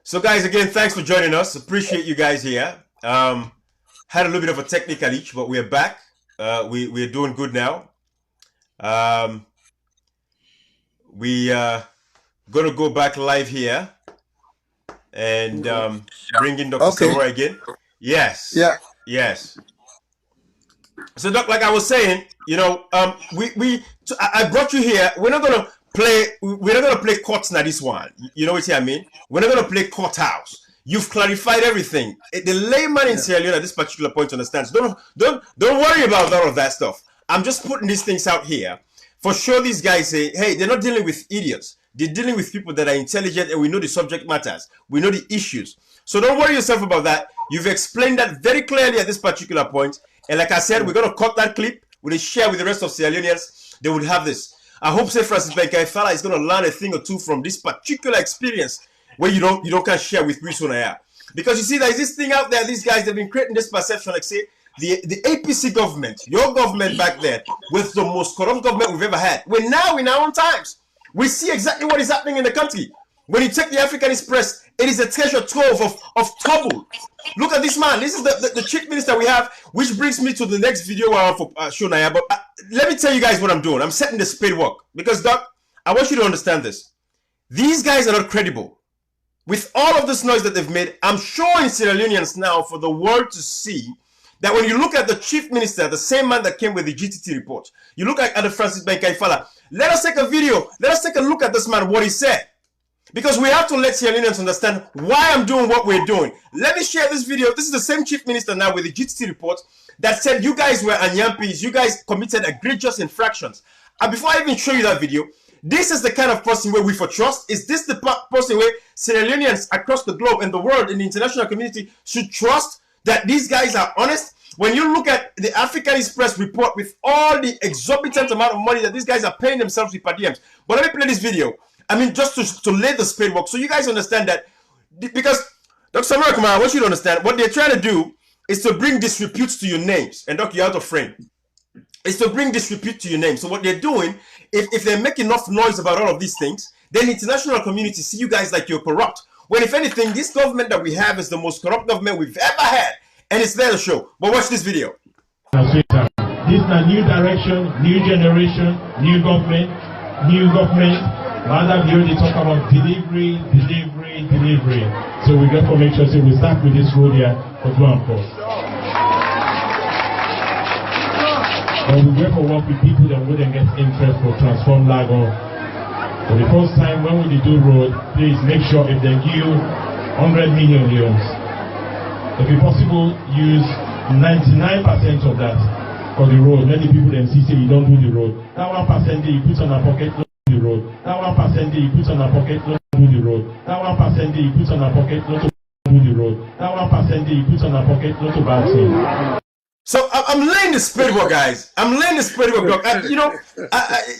So guys, again, thanks for joining us. Appreciate you guys here. Had a little bit of a technical glitch, but we're back. We're doing good now. We gonna go back live here and bring in Dr. Samura again. Yes. Yeah. Yes. So, Doc, like I was saying, you know, I brought you here. We're not gonna play courts now. This one, you know what I mean? We're not gonna play courthouse. You've clarified everything. The layman in Sierra Leone at this particular point understands. Don't worry about all of that stuff. I'm just putting these things out here. For sure, these guys say, hey, they're not dealing with idiots. They're dealing with people that are intelligent, and we know the subject matters. We know the issues. So don't worry yourself about that. You've explained that very clearly at this particular point. And like I said, we're going to cut that clip. We're going to share with the rest of Sierra Leoneans. They would have this. I hope, say, Francis Benkaifala is going to learn a thing or two from this particular experience where you don't can share with Prisonaya. Because you see, there's this thing out there. These guys, they've been creating this perception, like say, the APC government, your government back then, was the most corrupt government we've ever had. We're now in our own times. We see exactly what is happening in the country. When you take the Africanist press, it is a treasure trove of trouble. Look at this man. This is the chief minister we have, which brings me to the next video for Shonaya. But let me tell you guys what I'm doing. I'm setting the spade work. Because, Doc, I want you to understand this. These guys are not credible. With all of this noise that they've made, I'm showing Sierra Leoneans now for the world to see that when you look at the chief minister, the same man that came with the GTT report, you look at the Francis Benkaifala, let us take a video. Let us take a look at this man, what he said. Because we have to let Sierra Leoneans understand why I'm doing what we're doing. Let me share this video. This is the same chief minister now with the GTT report that said you guys were anyampis, you guys committed egregious infractions. And before I even show you that video, this is the kind of person where we for trust. Is this the person where Sierra Leoneans across the globe and the world in the international community should trust that these guys are honest? When you look at the Africanist press report with all the exorbitant amount of money that these guys are paying themselves with per diems. But let me play this video. I mean, just to lay the spade work so you guys understand that, because Dr. Samura, Kamara, I want you to understand what they're trying to do is to bring disrepute to your names. And Doc, you're out of frame. It's to bring disrepute to your name. So what they're doing, if they make enough noise about all of these things, then the international community see you guys like you're corrupt. When if anything, this government that we have is the most corrupt government we've ever had. And it's there to show. But watch this video. This is a new direction, new generation, new government. Rather than they talk about delivery. So we got to make sure we start with this road here for 2 and 4. But we work for work with people that wouldn't get interest for transform Lagos. For the first time when we do road, please make sure if they give 100 million loans, if it's possible, use 99% of that for the road. Many people then say you don't do the road. That 1% you put on a pocket, don't do the road. That 1% you put on a pocket, don't do the road. That 1% you put on a pocket, not to do the road. That 1% you put on a pocket, not to bad thing. So I'm laying the spade work, guys. I'm laying the spade work, Doc. You know,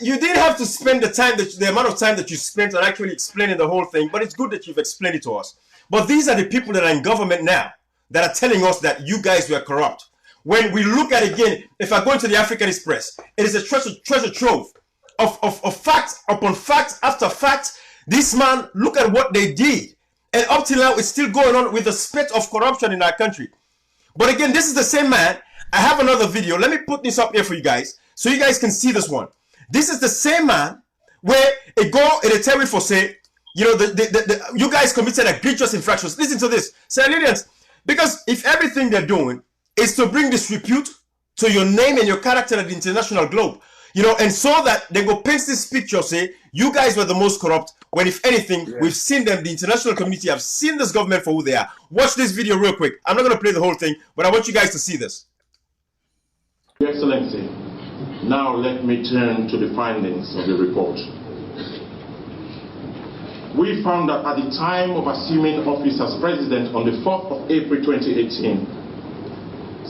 you didn't have to spend the amount of time that you spent on actually explaining the whole thing, but it's good that you've explained it to us. But these are the people that are in government now that are telling us that you guys were corrupt. When we look at it again, if I go into the Africanist press, it is a treasure trove of facts upon facts after facts. This man, look at what they did. And up till now, it's still going on with the spate of corruption in our country. But again, this is the same man. I have another video. Let me put this up here for you guys so you guys can see this one. This is the same man where it go in a territory for say, you know, you guys committed egregious infractions. Listen to this. Sierra Leoneans, because if everything they're doing is to bring disrepute to your name and your character at the international globe, you know, and so that they go paint this picture, say, you guys were the most corrupt, when if anything, we've seen them, the international community have seen this government for who they are. Watch this video real quick. I'm not going to play the whole thing, but I want you guys to see this. Your Excellency, now let me turn to the findings of the report. We found that at the time of assuming office as president on the 4th of April 2018,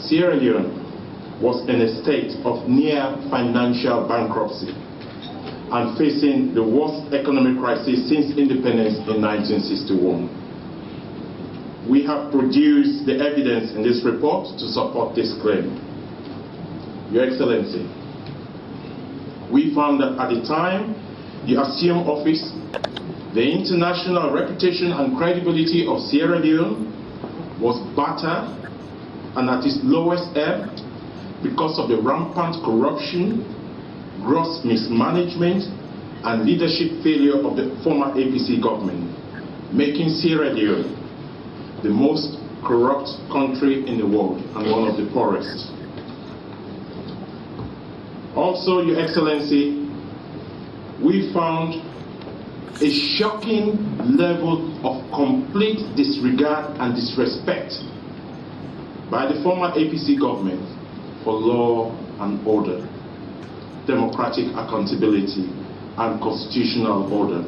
Sierra Leone was in a state of near financial bankruptcy and facing the worst economic crisis since independence in 1961. We have produced the evidence in this report to support this claim. Your Excellency, we found that at the time you assumed office The international reputation and credibility of Sierra Leone was battered and at its lowest ebb because of the rampant corruption, gross mismanagement, and leadership failure of the former APC government, making Sierra Leone the most corrupt country in the world and one of the poorest. Also, Your Excellency, we found a shocking level of complete disregard and disrespect by the former APC government for law and order, democratic accountability, and constitutional order.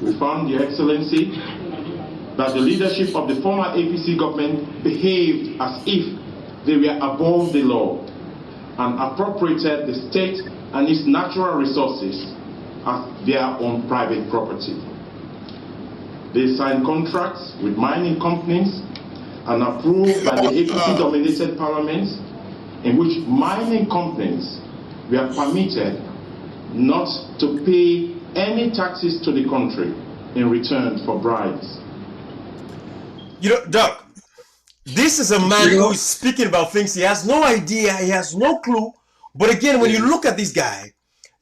We found, Your Excellency, that the leadership of the former APC government behaved as if they were above the law and appropriated the state and its natural resources as their own private property. They signed contracts with mining companies and approved by the APC-dominated parliament in which mining companies were permitted not to pay any taxes to the country in return for bribes. You know, Doc, this is a man who is speaking about things he has no idea, he has no clue. But again, when you look at this guy,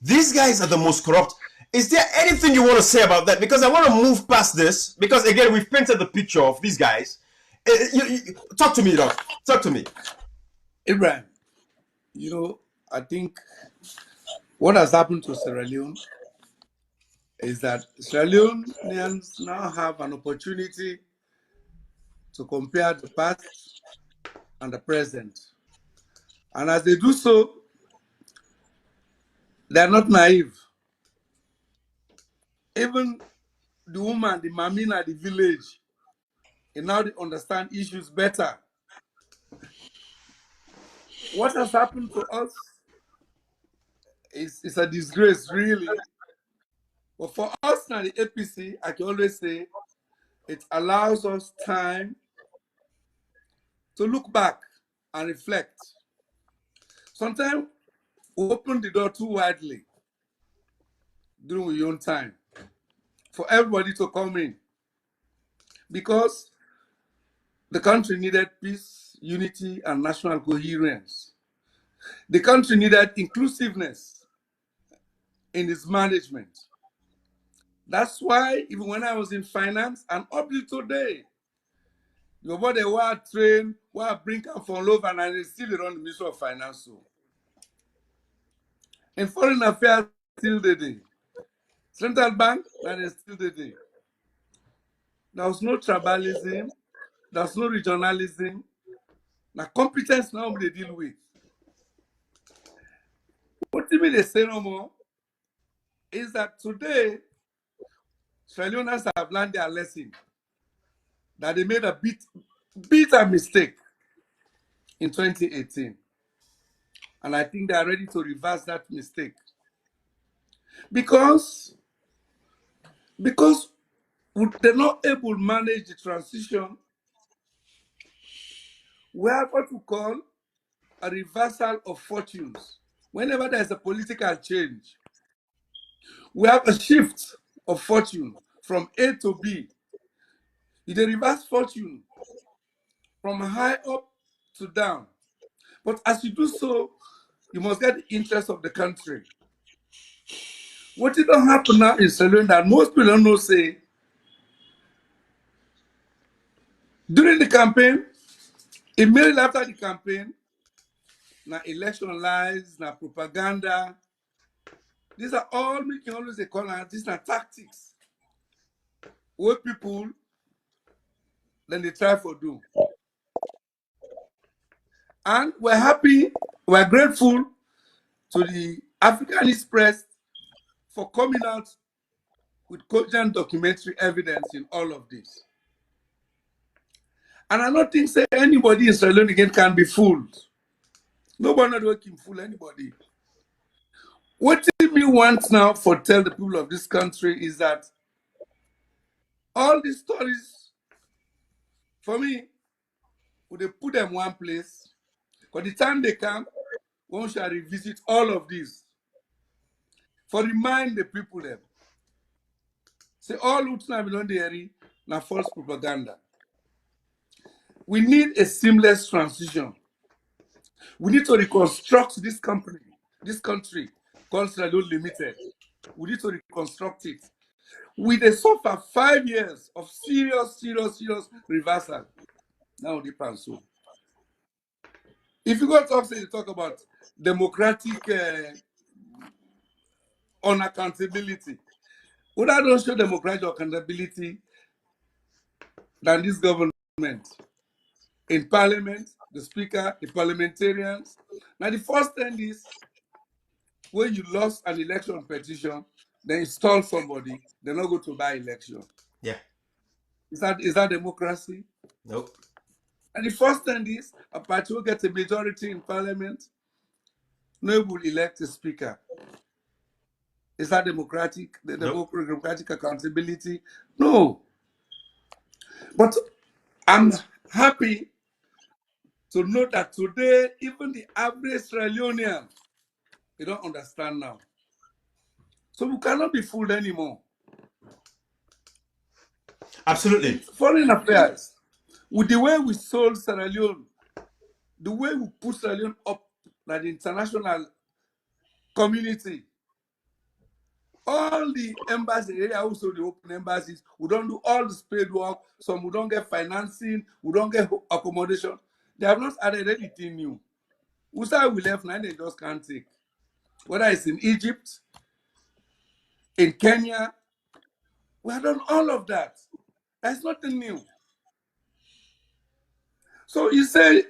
these guys are the most corrupt. Is there anything you want to say about that? Because I want to move past this. Because again, we've painted the picture of these guys. Talk to me, Doc. Talk to me. Ibrahim, you know, I think what has happened to Sierra Leone is that Sierra Leoneans now have an opportunity to compare the past and the present. And as they do so, they're not naive. Even the woman, the mamina at the village, and now they understand issues better. What has happened to us is a disgrace, really. But for us now, the APC, I can always say, it allows us time to look back and reflect. Sometimes we open the door too widely during your own time for everybody to come in because the country needed peace, unity, and national coherence. The country needed inclusiveness in its management. That's why even when I was in finance and up to today, you know, they were trained, were bring up from love and they still run the Ministry of Finance. So. In foreign affairs, still the day. Central bank, that is still the day. There was no tribalism, there was no regionalism. Now competence now they deal with. What do you mean they say no more? Is that today, Australians have learned their lesson. That they made a bitter mistake in 2018. And I think they are ready to reverse that mistake. Because they're not able to manage the transition, we have what we call a reversal of fortunes. Whenever there's a political change, we have a shift of fortune from A to B. It's a reverse fortune from high up to down. But as you do so, you must get the interest of the country. What it don't happen now in Sierra that most people don't know say, during the campaign, immediately after the campaign, now election lies, now propaganda. These are all making always a call out. These are tactics. What people then they try for do. And we're happy, we're grateful to the Africanist press for coming out with cogent documentary evidence in all of this. And I don't think say anybody in Sierra Leone again can be fooled. Nobody can fool anybody. What we want now for tell the people of this country is that all these stories, for me, would they put them one place, because the time they come, one shall revisit all of these. For remind the people them See, all Utna Milonderi na false propaganda. We need a seamless transition. We need to reconstruct this country called Sierra Leone Limited. We need to reconstruct it. With a suffer 5 years of serious reversal. Now the so. If you go talk about democratic unaccountability, would I don't show democratic accountability than this government? In parliament, the speaker, the parliamentarians. Now the first thing is when you lost an election petition, then install somebody, they're not going to buy election. Yeah. Is that democracy? Nope. And the first thing is a party will get a majority in parliament, no will elect a speaker. Is that democratic? The Nope. democratic accountability? No. But I'm happy to know that today, even the average Sierra Leonean, they don't understand now. So we cannot be fooled anymore. Absolutely. In foreign affairs, with the way we sold Sierra Leone, the way we put Sierra Leone up like the international community, all the embassies, also the open embassies, we don't do all the paid work, some we don't get financing, we don't get accommodation. They have not added anything new. We say we left, now they just can't take. Whether it's in Egypt, in Kenya, we have done all of that. That's nothing new. So you say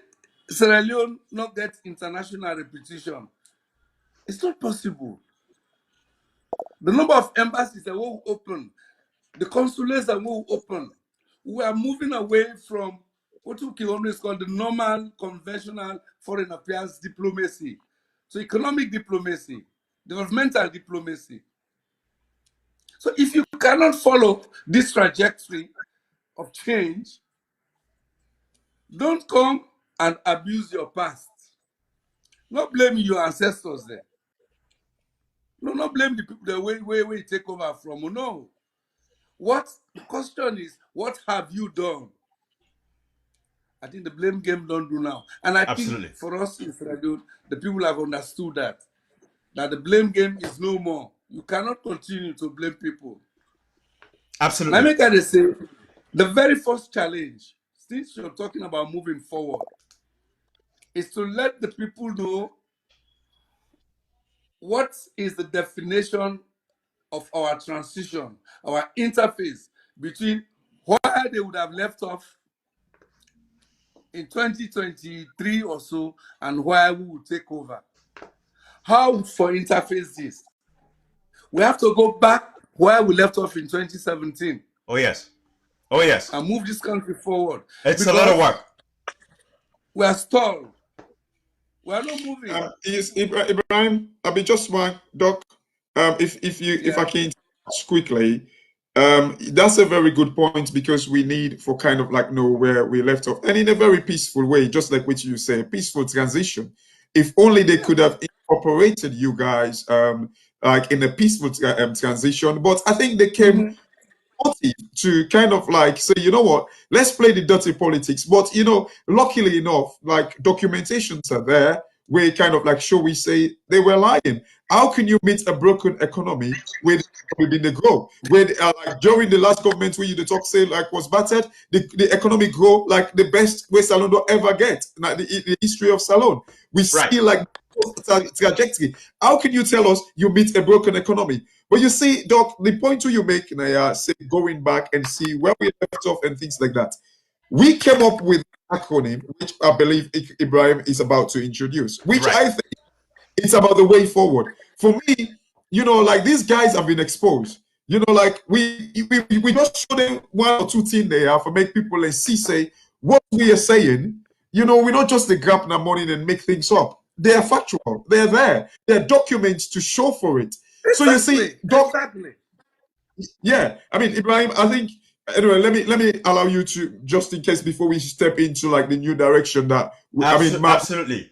Sierra Leone not get international reputation. It's not possible. The number of embassies that will open, the consulates that will open, we are moving away from what we can always call the normal, conventional foreign affairs diplomacy. So economic diplomacy, developmental diplomacy. So if you cannot follow this trajectory of change, don't come and abuse your past. Not blame your ancestors there. No, not blame the people the way you take over from. No. What the question is, what have you done? I think the blame game don't do now. And I Absolutely. think for us in Sierra Leone, the people have understood that the blame game is no more. You cannot continue to blame people. Absolutely. Let me kind of say, the very first challenge, since you're talking about moving forward, is to let the people know what is the definition of our transition, our interface between where they would have left off in 2023 or so and where we will take over. How for interface this? We have to go back where we left off in 2017. Oh, yes. Oh, yes. And move this country forward. It's a lot of work. We are stalled. We are not moving. Is Ibrahim? I'll be just one, Doc. If I can quickly, that's a very good point because we need for kind of like know where we left off, and in a very peaceful way, just like what you say, peaceful transition. If only they could have incorporated you guys, like in a peaceful transition. But I think they came to kind of like say, you know what, let's play the dirty politics. But you know, luckily enough, like documentations are there where kind of like show we say they were lying. How can you meet a broken economy with within the grow? When like during the last government where you the talk say like was battered, the economy grow like the best way Salon don't ever get. Like the history of Salon. We see like trajectory. How can you tell us you meet a broken economy? But you see, Doc, the point you make, say going back and see where we left off and things like that. We came up with an acronym, which I believe Ibrahim is about to introduce, which I think it's about the way forward. For me, you know, like these guys have been exposed. You know, like we just show them one or two things there for make people and see say what we are saying. You know, we're not just the grab in the morning and make things up. They are factual. They're there. There are documents to show for it. Exactly. So you see, Doc, exactly. Yeah, I mean, Ibrahim, I think anyway. Let me allow you to just in case before we step into like the new direction that absolutely.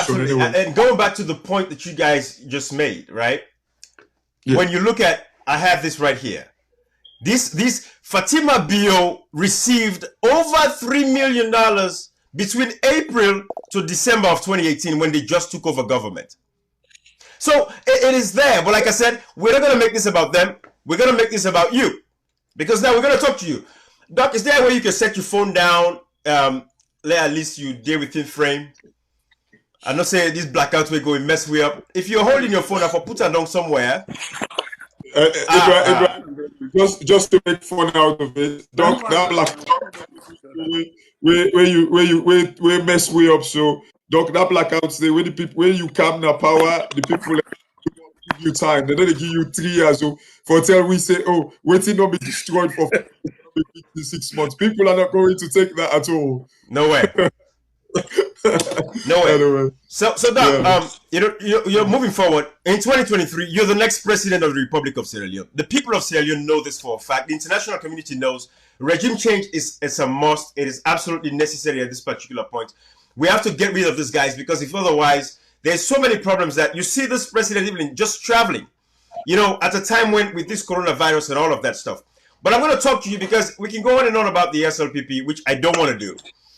Anyway. And going back to the point that you guys just made, right? Yeah. When you look at, I have this right here. This Fatima Bio received over $3 million between April to December of 2018 when they just took over government. So it is there. But like I said, we're not going to make this about them. We're going to make this about you. Because now we're going to talk to you. Doc, is there a way you can set your phone down? Let at least you deal within frame. I'm not saying this blackout will go and mess me up. If you're holding your phone up or put it down somewhere. Just to make fun out of it, Doc, that blackout where mess way up. So Doc, that blackout say when the people when you calm the power, the people give you time. They don't give you 3 years. So for tell we say, oh, waiting not be destroyed for 6 months. People are not going to take that at all. No way. No way. Anyway. So Doc, you're moving forward. In 2023, you're the next president of the Republic of Sierra Leone. The people of Sierra Leone know this for a fact. The international community knows regime change is a must. It is absolutely necessary at this particular point. We have to get rid of these guys because if otherwise, there's so many problems that you see this president even just traveling, at a time when with this coronavirus and all of that stuff. But I'm going to talk to you because we can go on and on about the SLPP, which I don't want to do.